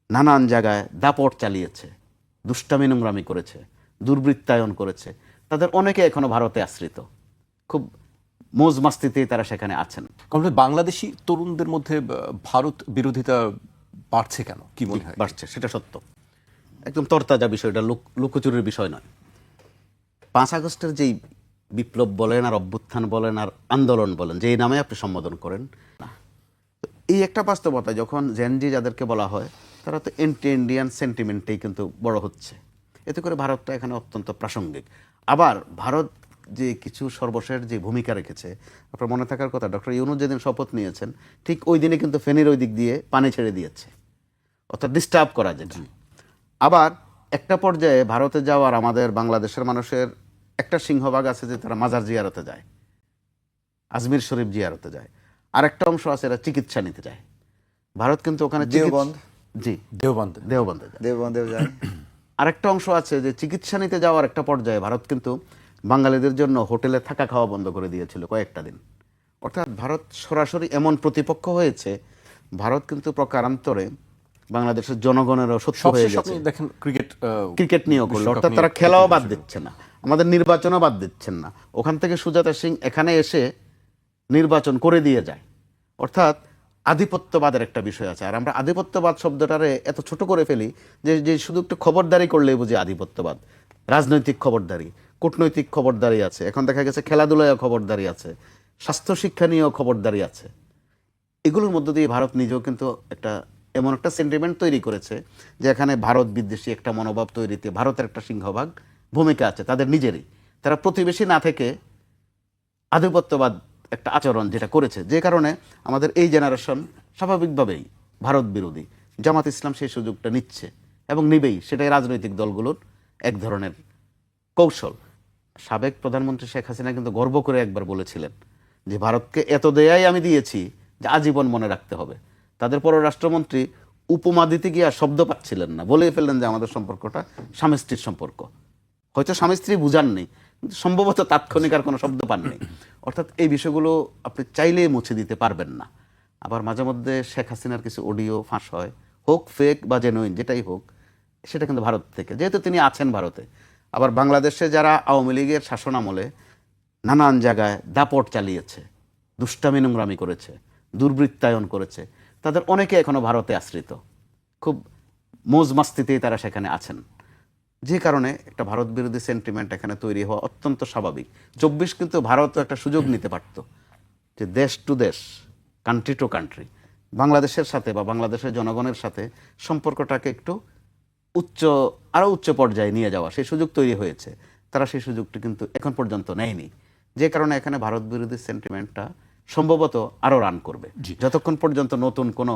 নানান জায়গায় দাপট চালিয়েছে, দুষ্টামি নোংরামি করেছে, দুর্বৃত্তায়ন করেছে, তাদের অনেকে এখনো ভারতে আশ্রিত, খুব মৌজ মাস্তিতেই তারা সেখানে আছেন। কমলে বাংলাদেশি তরুণদের মধ্যে ভারত বিরোধিতা বাড়ছে কেন, কি মনে হয়? বাড়ছে, সেটা সত্য, একদম তরতাজা বিষয়টা, লুকোচুরির বিষয় নয়। 5 আগস্টের যেই বিপ্লব বলেন আর অভ্যুত্থান বলেন আর আন্দোলন বলেন, যেই নামে আপনি সম্বোধন করেন না, এই একটা বাস্তবতা, যখন জেনজি যাদেরকে বলা হয় তারা তো এন্টি ইন্ডিয়ান সেন্টিমেন্টেই কিন্তু বড় হচ্ছে, এতে করে ভারতটা এখানে অত্যন্ত প্রাসঙ্গিক। আবার ভারত যে কিছু সর্বশেষ যে ভূমিকা রেখেছে, আপনার মনে থাকার কথা, ডক্টর ইউনূস যেদিন শপথ নিয়েছেন ঠিক ওই দিনে কিন্তু ফেনীর ওই দিক দিয়ে পানি ছেড়ে দিয়েছে, অর্থাৎ ডিস্টার্ব করা যেটা। আবার একটা পর্যায়ে ভারতে যাওয়ার আমাদের বাংলাদেশের মানুষের একটা সিংহভাগ আছে যে তারা মাজার জিয়ারতে যায়, আজমির শরীফ জিয়ারতে যায়, আর একটা অংশ আছে এরা চিকিৎসা নিতে যায়। ভারত কিন্তু ওখানে দেওবন্দ, জি দেওবন্দে দেওবন্দে যায়। দেওবন্দেও যায়। আরেকটা অংশ আছে যে চিকিৎসা নিতে যাওয়ার একটা পর্যায়ে ভারত কিন্তু বাঙালিদের জন্য হোটেলে থাকা খাওয়া বন্ধ করে দিয়েছিল কয়েকটা দিন। অর্থাৎ ভারত সরাসরি এমন প্রতিপক্ষ হয়েছে, ভারত কিন্তু প্রকারান্তরে বাংলাদেশের জনগণেরও শত্রু হয়ে সবশেষ গেছে। আপনি দেখেন ক্রিকেট নিয়েও করলো, অর্থাৎ তারা খেলাও বাদ দিচ্ছে না, আমাদের নির্বাচনও বাদ দিচ্ছেন না। ওখান থেকে সুজাতা সিং এখানে এসে নির্বাচন করে দিয়ে যায়। অর্থাৎ আধিপত্যবাদের একটা বিষয় আছে, আর আমরা আধিপত্যবাদ শব্দটারে এত ছোট করে ফেলি যে যে শুধু একটু খবরদারি করলেই বুঝি আধিপত্যবাদ। রাজনৈতিক খবরদারি, কূটনৈতিক খবরদারি আছে, এখন দেখা গেছে খেলাধুলায় খবরদারি আছে, স্বাস্থ্য শিক্ষা নিয়েও খবরদারি আছে। এগুলোর মধ্য দিয়ে ভারত নিজেও কিন্তু একটা এমন একটা সেন্টিমেন্ট তৈরি করেছে যে এখানে ভারত বিদ্বেষী একটা মনোভাব তৈরিতে ভারতের একটা সিংহভাগ ভূমিকা আছে তাদের নিজেরই। তারা প্রতিবেশী না থেকে আধিপত্যবাদ একটা আচরণ যেটা করেছে, যে কারণে আমাদের এই জেনারেশন স্বাভাবিকভাবেই ভারত বিরোধী। জামাত ইসলাম সেই সুযোগটা নিচ্ছে এবং নিবেই, সেটাই রাজনৈতিক দলগুলোর এক ধরনের কৌশল। সাবেক প্রধানমন্ত্রী শেখ হাসিনা কিন্তু গর্ব করে একবার বলেছিলেন যে ভারতকে এত দেয়াই আমি দিয়েছি যে আজীবন মনে রাখতে হবে। তাদের পররাষ্ট্রমন্ত্রী উপমা দিতে গিয়ে আর শব্দ পাচ্ছিলেন না, বলেই ফেললেন যে আমাদের সম্পর্কটা স্বামী স্ত্রীর সম্পর্ক। হয়তো স্বামী স্ত্রী বুঝাননি, কিন্তু সম্ভবত তাৎক্ষণিক আর কোনো শব্দ পাননি। অর্থাৎ এই বিষয়গুলো আপনি চাইলেই মুছে দিতে পারবেন না। আবার মাঝে মধ্যে শেখ হাসিনার কিছু অডিও ফাঁস হয়, হোক ফেক বা জেনুইন যেটাই হোক, সেটা কিন্তু ভারত থেকে, যেহেতু তিনি আছেন ভারতে। আবার বাংলাদেশে যারা আওয়ামী লীগের শাসনামলে নানান জায়গায় দাপট চালিয়েছে, দুষ্টামি নোংরামি করেছে, দুর্বৃত্তায়ন করেছে, তাদের অনেকে এখনো ভারতে আশ্রিত, খুব মৌজ মাস্তিতেই তারা সেখানে আছেন। যে কারণে একটা ভারত বিরোধী সেন্টিমেন্ট এখানে তৈরি হওয়া অত্যন্ত স্বাভাবিক। 24 কিন্তু ভারতও একটা সুযোগ নিতে পারত যে দেশ টু দেশ, কান্ট্রি টু কান্ট্রি, বাংলাদেশের সাথে বা বাংলাদেশের জনগণের সাথে সম্পর্কটাকে একটু আরও উচ্চ পর্যায়ে নিয়ে যাওয়া, সেই সুযোগ তৈরি হয়েছে। তারা সেই সুযোগটি কিন্তু এখন পর্যন্ত নেয়নি, যে কারণে এখানে ভারত বিরোধী সেন্টিমেন্টটা সম্ভবত আরও রান করবে যতক্ষণ পর্যন্ত নতুন কোনো